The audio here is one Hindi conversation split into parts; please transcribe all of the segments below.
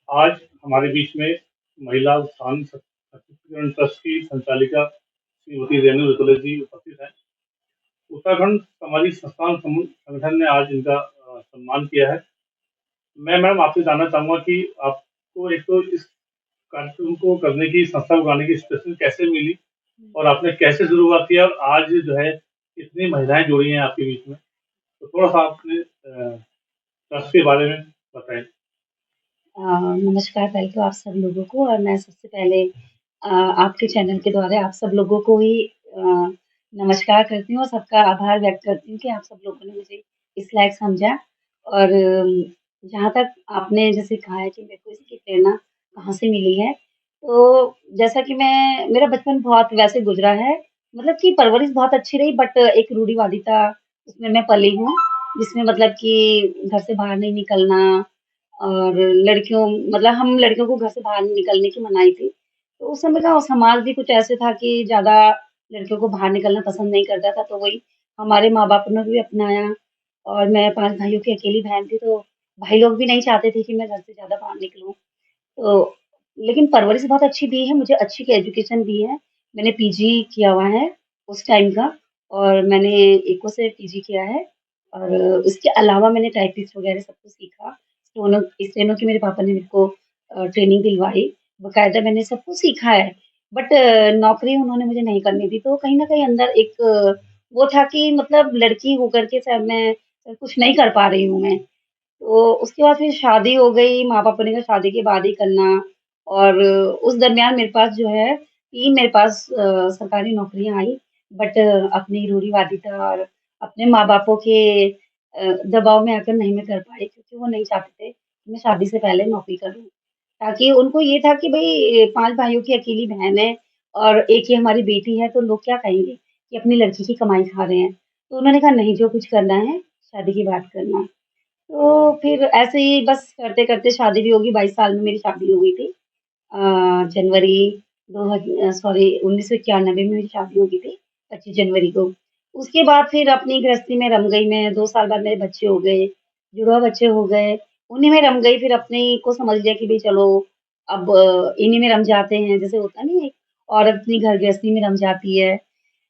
आज हमारे बीच में महिला उत्थान सशक्तिकरण ट्रस्ट की संचालिका श्रीमती रेणु रितोले जी उपस्थित हैं। उत्तराखंड सामाजिक संस्थान संगठन ने आज इनका सम्मान किया है। मैं मैम आपसे जानना चाहूँगा कि आपको एक तो इस कार्यक्रम को करने की, संस्था को बनाने की इंस्पिरेशन कैसे मिली और आपने कैसे शुरुआत किया और आज जो है कितनी महिलाएँ जुड़ी हैं आपके बीच में? तो थोड़ा-सा अपने ट्रस्ट के बारे में बताएँ। नमस्कार पहले तो आप सब लोगों को और मैं सबसे पहले आपके चैनल के द्वारा आप सब लोगों को ही नमस्कार करती हूँ और सबका आभार व्यक्त करती हूँ कि आप सब लोगों ने मुझे इस लायक समझा और जहाँ तक आपने जैसे कहा है कि मेरे को इसकी प्रेरणा कहाँ से मिली है, तो जैसा कि मेरा बचपन बहुत वैसे गुज़रा है, मतलब कि परवरिश बहुत अच्छी रही बट एक रूढ़िवादिता उसमें मैं पली हूँ, जिसमें मतलब कि घर से बाहर नहीं निकलना और लड़कियों मतलब हम लड़कियों को घर से बाहर निकलने की मनाही थी। तो उस समय का समाज भी कुछ ऐसे था कि ज़्यादा लड़कियों को बाहर निकलना पसंद नहीं करता था, तो वही हमारे माँ-बाप ने भी अपनाया और मैं 5 भाइयों की अकेली बहन थी, तो भाई लोग भी नहीं चाहते थे कि मैं घर से ज़्यादा बाहर निकलूँ। तो लेकिन परवरिश बहुत अच्छी दी है, मुझे अच्छी एजुकेशन दी है। मैंने पीजी किया हुआ है उस टाइम का और मैंने इको से पीजी किया है और उसके अलावा मैंने टाइपिस्ट वगैरह सब कुछ सीखा। स्टेनो की मेरे पापा ने मेरे को ट्रेनिंग दिलवाई। बाकायदा मैंने सब कुछ सीखा है। बट नौकरी उन्होंने मुझे नहीं करने दी, तो कहीं न कहीं अंदर एक वो था कि मतलब लड़की होकर के शायद मैं कुछ नहीं कर पा रही हूँ मैं। तो उसके बाद फिर शादी हो गई, माँ-पापा ने कहा शादी के बाद ही करना और उस दरमियान मेरे पास जो है 3 मेरे पास सरकारी नौकरियाँ आई बट अपनी रूढ़िवादिता और अपने माँ-बापों के दबाव में आकर नहीं मैं कर पाई क्योंकि वो नहीं चाहते थे कि मैं शादी से पहले नौकरी करूँ। ताकि उनको ये था कि भई 5 भाइयों की अकेली बहन है और एक ही हमारी बेटी है, तो लोग क्या कहेंगे कि अपनी लड़की की कमाई खा रहे हैं। तो उन्होंने कहा नहीं जो कुछ करना है, शादी के बाद करना। तो फिर ऐसे ही बस करते-करते शादी भी होगी, 22 साल में मेरी शादी हो गई थी। जनवरी 1991 में मेरी शादी हो गई थी, 25 जनवरी को। उसके बाद फिर अपनी गृहस्थी में रम गई मैं, 2 साल बाद मेरे बच्चे हो गए, जुड़वा बच्चे हो गए, उन्हीं में रम गई फिर अपने को समझ लिया कि भई चलो अब इन्हीं में रम जाते हैं, जैसे होता नहीं है, औरत अपनी घर गृहस्थी में रम जाती है।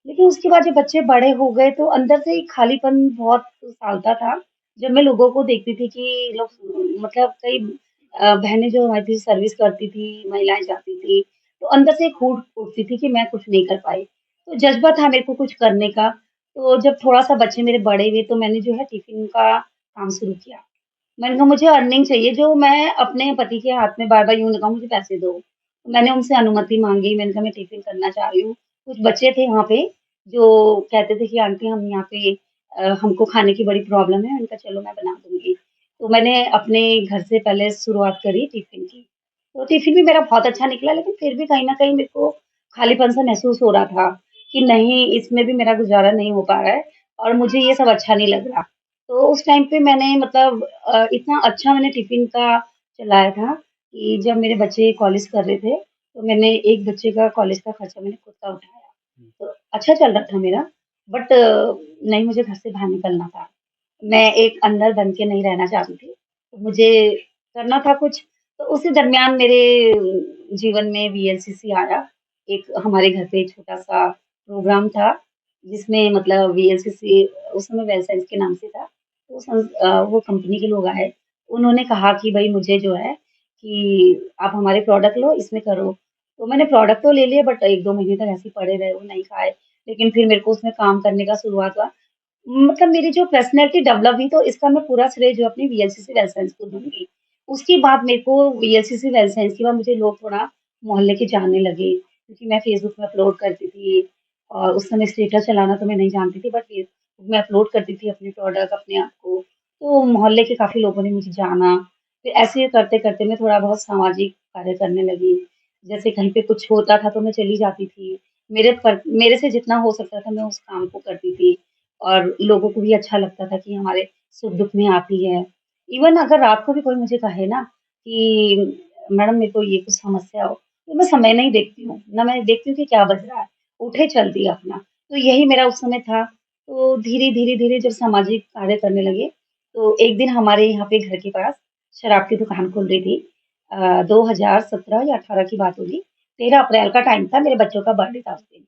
लेकिन उसके बाद जब बच्चे बड़े हो गए तो अंदर से एक खालीपन बहुत सालता था। जब मैं लोगों को देखती थी कि लोग मतलब कई बहनें जो हमारी थी सर्विस करती थी, महिलाएँ जाती थी, तो अंदर से एक हुट उठती थी कि मैं कुछ नहीं कर पाई। तो जज़्बा था मेरे को कुछ करने का, तो जब थोड़ा-सा बच्चे मेरे बड़े हुए तो मैंने जो है टिफ़िन का काम शुरू किया। मैंने कहा मुझे अर्निंग चाहिए जो मैं अपने पति के हाथ में बार-बार यूँ ना कहूँ मुझे पैसे दो। मैंने उनसे अनुमति माँगी, मैंने कहा मैं टिफ़िन करना चाह रही हूँ। कुछ बच्चे थे वहाँ पे जो कहते थे कि आंटी हम यहाँ पे हमको खाने की बड़ी प्रॉब्लम है। मैंने कहा चलो मैं बना दूँगी। तो मैंने अपने घर से पहले शुरुआत करी टिफ़िन की। तो टिफ़िन भी मेरा बहुत अच्छा निकला लेकिन फिर भी कहीं न कहीं मेरे को खालीपन-सा महसूस हो रहा था कि नहीं इसमें भी मेरा गुज़ारा नहीं हो पा रहा है और मुझे ये सब अच्छा नहीं लग रहा। तो उस टाइम पे मैंने मतलब इतना अच्छा मैंने टिफ़िन का चलाया था कि जब मेरे बच्चे कॉलेज कर रहे थे, तो मैंने एक बच्चे का कॉलेज का खर्चा मैंने खुद का उठाया। तो अच्छा चल रहा था मेरा बट नहीं मुझे घर से बाहर निकलना था। मैं एक अंदर बन के नहीं रहना चाहती थी। तो मुझे करना था कुछ, तो उसी दरमियान मेरे जीवन में वीएलसीसी आया। एक हमारे घर पे एक छोटा-सा प्रोग्राम था, जिसमें मतलब वीएलसीसी उस समय वेल साइंस के नाम से था। तो वो कंपनी के लोग आए। उन्होंने कहा कि भई मुझे जो है कि आप हमारे प्रोडक्ट लो, इसमें करो। तो मैंने प्रोडक्ट तो ले लिए बट 1-2 महीने तक ऐसे ही पड़े रहे, वो नहीं खाए। लेकिन फिर मेरे को उसमें काम करने का शुरुआत हुआ। मतलब मेरी जो पर्सनैलिटी डेवलप हुई तो इसका मैं पूरा श्रेय जो अपनी वीएलसीसी वेल साइंस को दूँगी। उसके बाद मेरे को वीएलसीसी वेल साइंस के बाद मुझे लोग थोड़ा मोहल्ले के जानने लगे, क्योंकि मैं फ़ेसबुक में अपलोड करती थी और उस समय स्टेटस चलाना तो मैं नहीं जानती थी बट फ़ेसबुक में अपलोड करती थी अपने प्रोडक्ट, अपने आप को। तो मोहल्ले के काफ़ी लोगों ने मुझे जाना। फिर ऐसे करते-करते मैं थोड़ा बहुत सामाजिक कार्य करने लगी। जैसे कहीं पे कुछ होता था तो मैं चली जाती थी। मेरे से जितना हो सकता था मैं उस काम को करती थी। और लोगों को भी अच्छा लगता था कि हमारे सुख-दुख में आती है। इवन अगर रात को भी कोई मुझे कहे ना कि मैडम मेरे को ये कुछ समस्या हो, तो मैं समय नहीं देखती हूँ, ना मैं देखती हूँ कि क्या बज रहा है, उठे चल दिया अपना। तो यही मेरा उस समय था। तो धीरे-धीरे जब सामाजिक कार्य करने लगे, तो एक दिन हमारे यहाँ पे घर के पास शराब की दुकान खुल रही थी। 2017 या 18 की बात होगी। 13 अप्रैल का टाइम था, मेरे बच्चों का बर्थडे था उस दिन।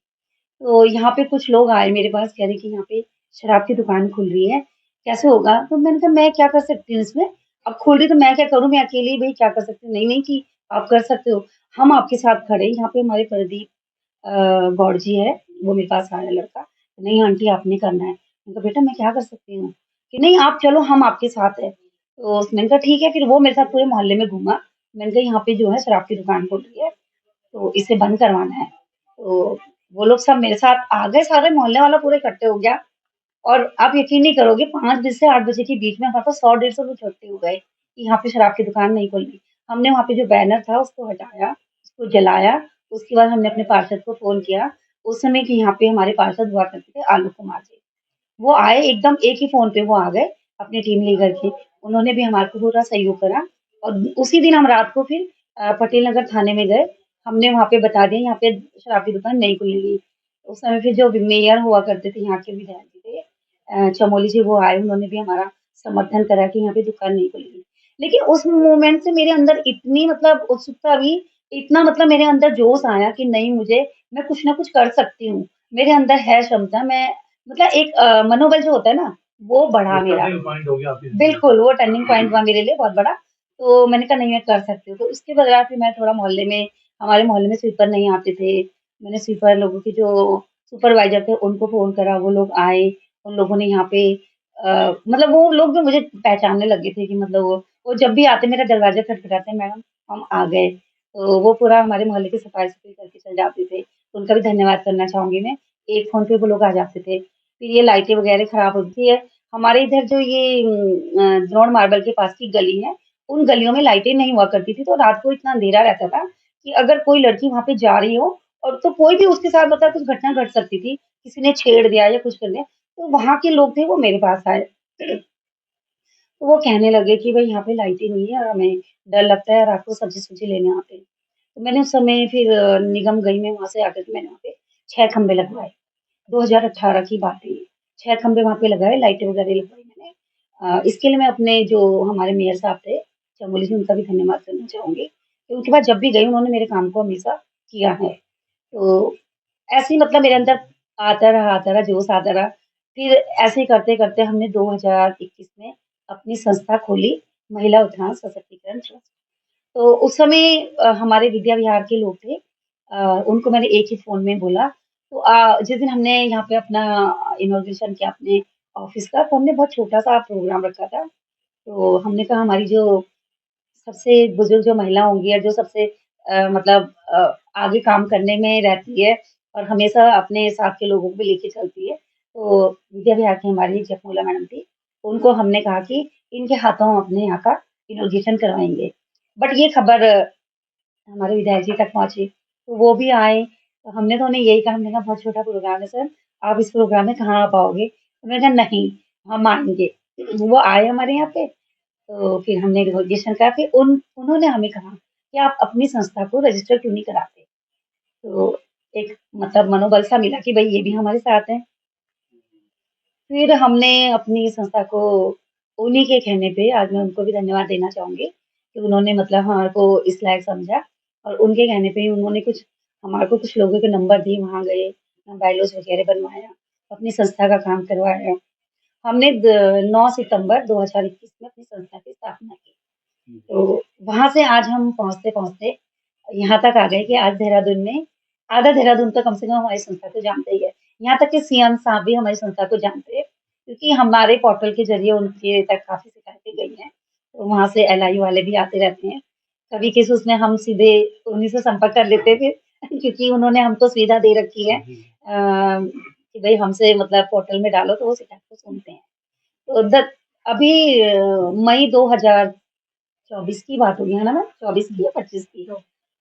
तो यहाँ पे कुछ लोग आए मेरे पास, कह रहे कि यहाँ पे शराब की दुकान खुल रही है, कैसे होगा? तो मैंने कहा मैं क्या कर सकती हूँ इसमें? अब खुल रही तो मैं क्या करूँ? मैं अकेली भई क्या कर सकती हूँ? नहीं, नहीं जी, आप कर सकते हो। हम आपके साथ खड़े हैं। यहाँ पे हमारे प्रदीप गौड़ जी है, वो मेरे पास आया लड़का। नहीं आंटी आपने करना है। मैंने कहा बेटा मैं क्या कर सकती हूँ? कि नहीं आप चलो हम आपके साथ हैं। तो मैंने कहा ठीक है, फिर वो मेरे साथ पूरे मोहल्ले में घूमा। मैंने कहा यहाँ पे जो है शराब की दुकान खुल रही है, तो इसे बंद करवाना है। तो वो लोग सब मेरे साथ आ गए, सारे मोहल्ले वाला पूरा इकट्ठे हो गया। और आप यकीन नहीं करोगे 5 बजे से 8 बजे के बीच में हमारे पास 100 150 लोग इकट्ठे हो गए कि यहाँ पे शराब की दुकान नहीं खुलनी। हमने वहाँ पे जो बैनर था उसको हटाया, उसको जलाया, उसके बाद हमने अपने पार्षद को फ़ोन किया। उस समय कि यहाँ पे हमारे पार्षद हुआ करते थे आलोक कुमार जी। वो आए एकदम एक ही फ़ोन पे वो आ गए अपनी टीम लेकर के। उन्होंने भी हमारे को पूरा सहयोग करा और उसी दिन हम रात को फिर पटेल नगर थाने में गए। हमने वहाँ पे बता दिया यहाँ पे शराब की दुकान नहीं खुलेगी। उस समय फिर जो मेयर हुआ करते थे यहाँ के विधायक जी थे चमोली जी वो आए उन्होंने भी हमारा समर्थन करा कि यहाँ पे दुकान नहीं खुलेगी। लेकिन उस मोमेंट से मेरे अंदर इतनी मतलब उत्सुकता हुई, इतना मतलब मेरे अंदर जोश आया कि नहीं मुझे मैं कुछ ना कुछ कर सकती हूँ। मेरे अंदर है क्षमता मैं मतलब एक मनोबल जो होता है ना, वो बढ़ा वो मेरा। टर्निंग पॉइंट हो गया आपकी ज़िंदगी का। बिल्कुल, वो टर्निंग पॉइंट हुआ मेरे लिए बहुत बड़ा। तो मैंने कहा नहीं मैं कर सकती हूँ। तो उसके बाद फिर मैं थोड़ा मोहल्ले में हमारे मोहल्ले में स्वीपर नहीं आते थे। मैंने स्वीपर लोगों की जो सुपरवाइज़र थे उनको फ़ोन करा, वो लोग आए। उन लोगों ने यहाँ पे मतलब वो लोग भी मुझे पहचानने लगे थे कि मतलब वो जब भी आते मेरा दरवाज़ा खटखटाते, मैडम हम आ गए। तो वो पूरा हमारे मोहल्ले की सफाई-सफाई करके चले जाते थे। उनका भी धन्यवाद करना चाहूँगी मैं। एक फ़ोन पे वो लोग आ जाते थे। फिर ये लाइटें वगैरह खराब होती है। हमारे इधर जो ये द्रोण मार्बल के पास की गली है, उन गलियों में लाइटें नहीं हुआ करती थी, तो रात को इतना अंधेरा रहता था कि अगर कोई लड़की वहाँ पे जा रही हो और तो कोई भी उसके साथ मतलब कुछ घटना घट सकती थी, किसी ने छेड़ दिया या कुछ कर दिया, तो वहाँ के लोग थे वो मेरे पास आए। तो वो कहने लगे कि भई यहाँ पे लाइटें नहीं है और हमें डर लगता है रात को सब्ज़ी-सुब्ज़ी लेने आते हैं। तो मैंने उस समय फिर निगम गई मैं वहाँ से आकर के मैंने वहाँ पे 6 खंभे लगवाए। 2018 की बात है ये। 6 खंभे वहाँ पे लगाए, लाइटें वगैरह लगवाई मैंने। इसके लिए मैं अपने जो हमारे मेयर साहब थे, चमोली जी उनका भी धन्यवाद करना चाहूँगी, कि उनके बाद जब भी गई उन्होंने मेरे काम को हमेशा किया है। तो ऐसे ही मतलब मेरे अंदर आता रहा, जोश आता रहा। फिर ऐसे ही करते-करते हमने 2021 में अपनी संस्था खोली, महिला उत्थान सशक्तिकरण ट्रस्ट। तो उस समय हमारे विद्या विहार के लोग थे। उनको मैंने एक ही फ़ोन में बोला। तो जिस दिन हमने यहाँ पे अपना इनॉग्रेशन किया अपने ऑफ़िस का, तो हमने बहुत छोटा-सा प्रोग्राम रखा था। तो हमने कहा हमारी जो सबसे बुजुर्ग जो महिला होंगी या जो सबसे मतलब आगे काम करने में रहती है और हमेशा अपने साथ के लोगों को भी लेके चलती है। तो विद्या विहार की हमारी जयप्रमोला मैडम थी। उनको हमने कहा कि इनके हाथों हम अपने यहाँ का इनॉग्रेशन करवाएँगे। बट ये खबर हमारे विधायक जी तक पहुँची, तो वो भी आए। तो हमने तो उन्हें यही कहा, हमने कहा बहुत छोटा प्रोग्राम है सर, आप इस प्रोग्राम में कहाँ आ पाओगे? उन्होंने कहा नहीं, हम आएँगे। वो आए हमारे यहाँ पे तो फिर हमने रजिस्ट्रेशन करा फिर उन्होंने हमें कहा कि आप अपनी संस्था को रजिस्टर क्यों नहीं कराते? तो एक मतलब मनोबल सा मिला कि भई ये भी हमारे साथ हैं। फिर हमने अपनी संस्था को उन्हीं के कहने पे आज मैं उनको भी धन्यवाद देना चाहूँगी कि उन्होंने मतलब हमारे को इस लायक समझा और उनके कहने पे ही उन्होंने कुछ हमारे को कुछ लोगों के नंबर दिए, वहाँ गए, बायोलॉज वगैरह बनवाया, अपनी संस्था का काम करवाया। हमने द 9 सितंबर 2021 में अपनी संस्था की स्थापना की। तो वहाँ से आज हम पहुँचते-पहुँचते यहाँ तक आ गए कि आज देहरादून में आधा देहरादून तो कम से कम हमारी संस्था को जानता ही है। यहाँ तक कि सीएम साहब भी हमारी संस्था को जानते हैं, क्योंकि हमारे पोर्टल के ज़रिए उनके तक काफ़ी शिकायतें गई हैं। तो वहाँ से एलआई वाले भी आते रहते हैं। कभी केसेस में हम सीधे उन्हीं से संपर्क कर लेते थे क्योंकि उन्होंने हमको सुविधा दे रखी है कि भई हमसे मतलब पोर्टल में डालो तो वो शिकायत को सुनते हैं। तो अभी मई 2024 की बात होगी, है ना मैम? 24 की या 25 की?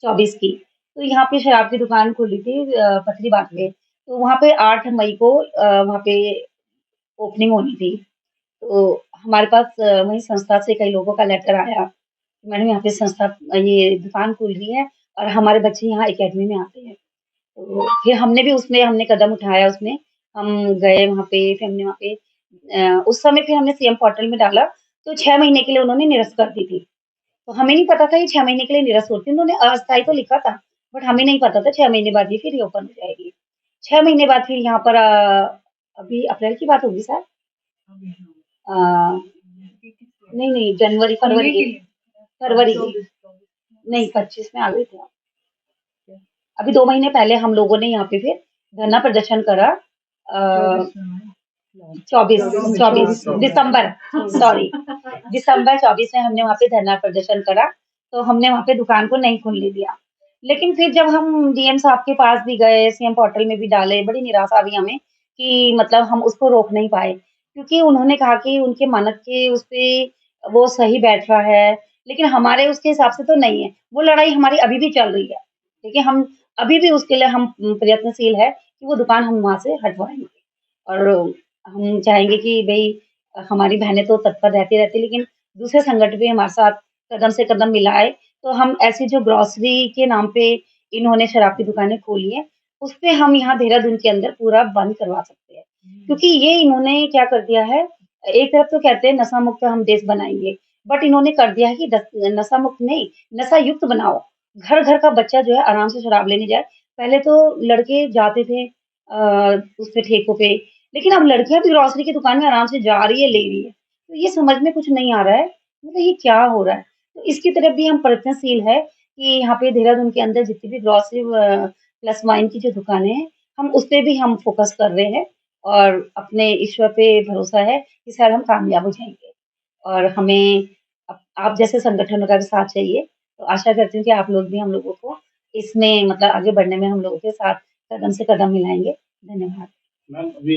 24 की। तो यहाँ पे शराब की दुकान खुली थी पथरी बाग में। तो वहाँ पे 8 मई को वहाँ पे ओपनिंग होनी थी। तो हमारे पास वही संस्था से कई लोगों का लेटर आया। मैडम यहाँ पे संस्था ये दुकान खुल रही है और हमारे बच्चे यहाँ अकेडमी में आते हैं। तो फिर हमने कदम उठाया उसमें। हम गए वहाँ पे फिर हमने वहाँ पे उस समय फिर हमने सीएम पोर्टल में डाला, तो 6 महीने के लिए उन्होंने निरस्त कर दी थी। तो हमें नहीं पता था ये 6 महीने के लिए निरस्त होती है। उन्होंने अस्थायी तो लिखा था, बट हमें नहीं पता था 6 महीने बाद ये फिर ओपन हो जाएगी। 6 महीने बाद फिर यहाँ पर अभी अप्रैल की बात होगी शायद। अ, नहीं, नहीं जनवरी, फरवरी की, फरवरी की। नहीं 25 में आ गई थी। अभी 2 महीने पहले हम लोगों ने यहाँ पे फिर धरना प्रदर्शन करा। 24 दिसंबर, सॉरी दिसंबर 24 में हमने वहाँ पे धरना प्रदर्शन करा, तो हमने वहाँ पे दुकान को नहीं खुलने दिया। लेकिन फिर जब हम डीएम साहब के पास भी गए, सीएम पोर्टल में भी डाले, बड़ी निराशा हुई हमें कि मतलब हम उसको रोक नहीं पाए, क्योंकि उन्होंने कहा कि उनके मानक के उस पे वो सही बैठ रहा है, लेकिन हमारे उसके हिसाब से तो नहीं है। वो लड़ाई हमारी अभी भी चल रही है, ठीक है? हम अभी भी उसके लिए हम प्रयत्नशील है कि वो दुकान हम वहाँ से हटवाएँगे और हम चाहेंगे कि भई हमारी बहनें तो तत्पर रहती, लेकिन दूसरे संगठन भी हमारे साथ कदम से कदम मिलाए, तो हम ऐसी जो ग्रोसरी के नाम पे इन्होंने शराब की दुकानें खोली हैं, उसपे हम यहाँ देहरादून के अंदर पूरा बंद करवा सकते हैं। क्योंकि ये इन्होंने क्या कर दिया है, एक तरफ तो कहते हैं नशा मुक्त हम देश बनाएँगे, बट इन्होंने कर दिया है कि दस नशा मुक्त नहीं, नशा युक्त बनाओ। घर-घर का बच्चा जो है आराम से शराब लेने जाए। पहले तो लड़के जाते थे उस पे ठेकों पे, लेकिन अब लड़कियाँ भी ग्रोसरी की दुकान में आराम से जा रही है, ले रही है। तो ये समझ में कुछ नहीं आ रहा है, मतलब ये क्या हो रहा है? तो इसकी तरफ भी हम प्रयत्नशील है कि यहाँ पे देहरादून के अंदर जितनी भी ग्रोसरी प्लस वाइन की जो दुकानें हैं, हम उसपे भी हम फ़ोकस कर रहे हैं और अपने ईश्वर पे भरोसा है कि शायद हम कामयाब हो जाएँगे। और हमें आप जैसे संगठनों का भी साथ चाहिए, तो आशा करती हूँ कि आप लोग भी हम लोगों को इसमें मतलब आगे बढ़ने में हम लोगों के साथ कदम से कदम मिलाएँगे। धन्यवाद। मैम अभी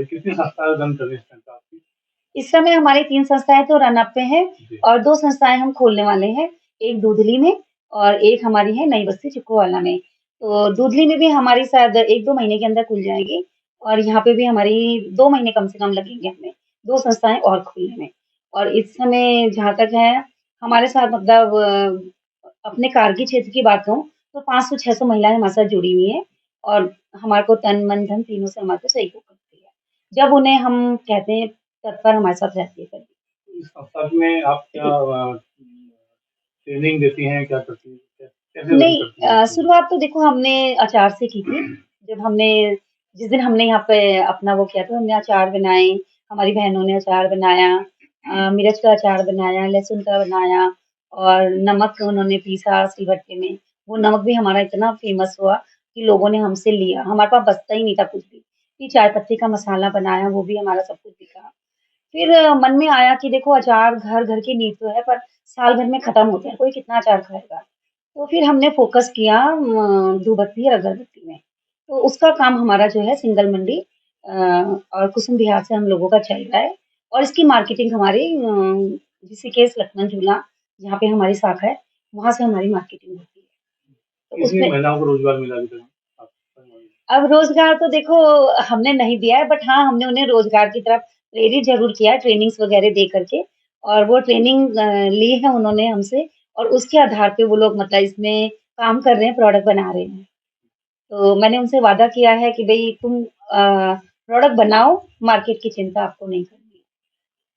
कितनी संस्थाएं रन कर रही हैं इस टाइम पे आपकी? इस समय हमारी 3 संस्थाएँ तो रन अप पे हैं जी। और 2 संस्थाएँ हम खोलने वाले हैं। एक दूधली में और एक हमारी है नई बस्ती चिक्कूवाला में। तो दूधली में भी हमारी शायद 1-2 महीने के अंदर खुल जाएगी और यहाँ पे भी हमारी 2 महीने कम से कम लगेंगे हमें, 2 संस्थाएँ और खोलने में। और इस समय जहाँ तक है, हमारे साथ मतलब अपने कारगिल क्षेत्र की बात कहूँ, तो 500-600 महिलाएँ हमारे साथ जुड़ी हुई हैं और हमारे को तन, मन, धन तीनों से हमारे को सहयोग करती है। जब उन्हें हम कहते हैं तत्पर हमारे साथ रहती है कभी। इस संस्था में आप क्या ट्रेनिंग देती हैं, क्या करती हैं? कैसे रन नहीं करती हैं ये चीज़ें? शुरुआत तो देखो हमने अचार से की थी। जब हमने जिस दिन हमने यहाँ पे अपना वो किया था, हमने अचार बनाए, हमारी बहनों ने अचार बनाया, मिर्च का अचार बनाया, लहसुन का बनाया और नमक उन्होंने पीसा सिलबट्टे में। वो नमक भी हमारा इतना फ़ेमस हुआ कि लोगों ने हमसे लिया। हमारे पास बचता ही नहीं था कुछ भी। फिर चाय पत्ती का मसाला बनाया, वो भी हमारा सब कुछ बिका। फिर मन में आया कि देखो अचार घर-घर की नींव तो है, पर साल भर में खत्म होते हैं, कोई कितना अचार खाएगा? तो फिर हमने फ़ोकस किया धूपबत्ती और अगरबत्ती में। तो उसका काम हमारा जो है सिंगल मंडी और कुसुम विहार से हम लोगों का चल रहा है और इसकी मार्केटिंग हमारी ऋषिकेश लक्ष्मण झूला जहाँ पे हमारी शाखा है, वहाँ से हमारी मार्केटिंग होती है। तो कितनी उसमें महिलाओं को रोज़गार मिला अभी तक? आप बताइए। अब रोज़गार तो देखो हमने नहीं दिया है, बट हाँ, हमने उन्हें रोज़गार की तरफ प्रेरित ज़रूर किया है, ट्रेनिंग्स वग़ैरह दे कर के और वो ट्रेनिंग ली है उन्होंने हमसे और उसके आधार पे वो लोग मतलब इसमें काम कर रहे हैं, प्रोडक्ट बना रहे हैं। तो मैंने उनसे वादा किया है कि भई तुम प्रोडक्ट बनाओ, मार्केट की चिंता आपको नहीं करनी है।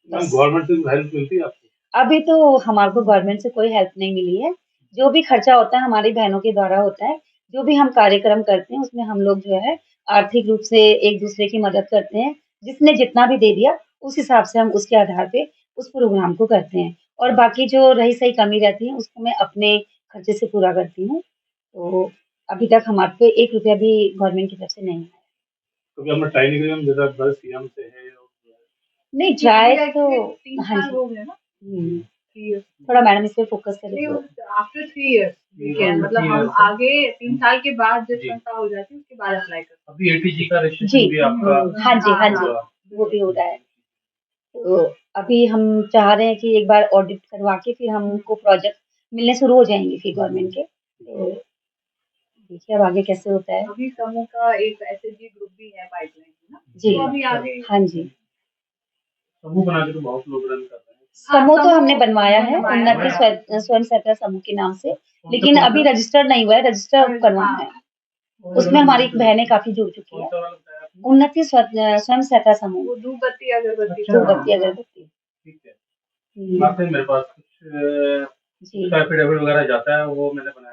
मैम बस। गवर्नमेंट से हेल्प मिलती है आपको? अभी तो हमारे को गवर्नमेंट से कोई हेल्प नहीं मिली है। जो भी खर्चा होता है हमारी बहनों के द्वारा होता है। जो भी हम कार्यक्रम करते हैं उसमें हम लोग जो है आर्थिक रूप से एक-दूसरे की मदद करते हैं। जिसने जितना भी दे दिया उस हिसाब से हम उसके आधार पे उस प्रोग्राम को करते हैं। और बाकी जो रही-सही कमी रहती है उसको मैं अपने खर्चे से पूरा करती हूँ। तो अभी तक हमारे पे ₹1 भी गवर्नमेंट की तरफ से नहीं आया। कभी आपने ट्राई नहीं करी मैम जैसा बस सीएम से है और नहीं ट्राई तो हाँ जी। हुँ। थोड़ा मैडम इस पे फ़ोकस करें तो। आफ्टर 3 इयर्स वी कैन मतलब हम आगे 3 साल के बाद जब संस्था हो जाती है उसके बाद अप्लाई करते अभी एटीजी का जी। रजिस्ट्रेशन भी आपका हाँ जी, हाँ जी। हुआ। वो भी हो रहा है। तो अभी हम चाह रहे हैं कि एक बार ऑडिट करवा के फिर हमको प्रोजेक्ट मिलने शुरू हो जाएँगे फिर गवर्नमेंट के। तो देखिए अब आगे कैसे होता है। हैं। अभी समूह का एक एसएचजी ग्रुप भी है पाइपलाइन में ना, जी। तो अभी आगे हाँ जी। समूह बना के तो बहुत लोग रन कर रहे हैं। समूह तो हमने बनवाया है, बनवाया उन्नति है। स्वयं सहायता समूह के नाम से, लेकिन अभी रजिस्टर्ड नहीं हुआ है, रजिस्टर करवाना है। उसमें हमारी बहनें काफ़ी जुड़ चुकी कौन हैं। सा वाला बताया आपने? उन्नति स्वयं सहायता समूह, वो धूपबत्ती अगरबत्ती अच्छा। धूपबत्ती अगरबत्ती। ठीक है। हुँ। बात है मेरे पास कुछ जी एफिडेविट वगैरह जाता है वो मैंने बनाया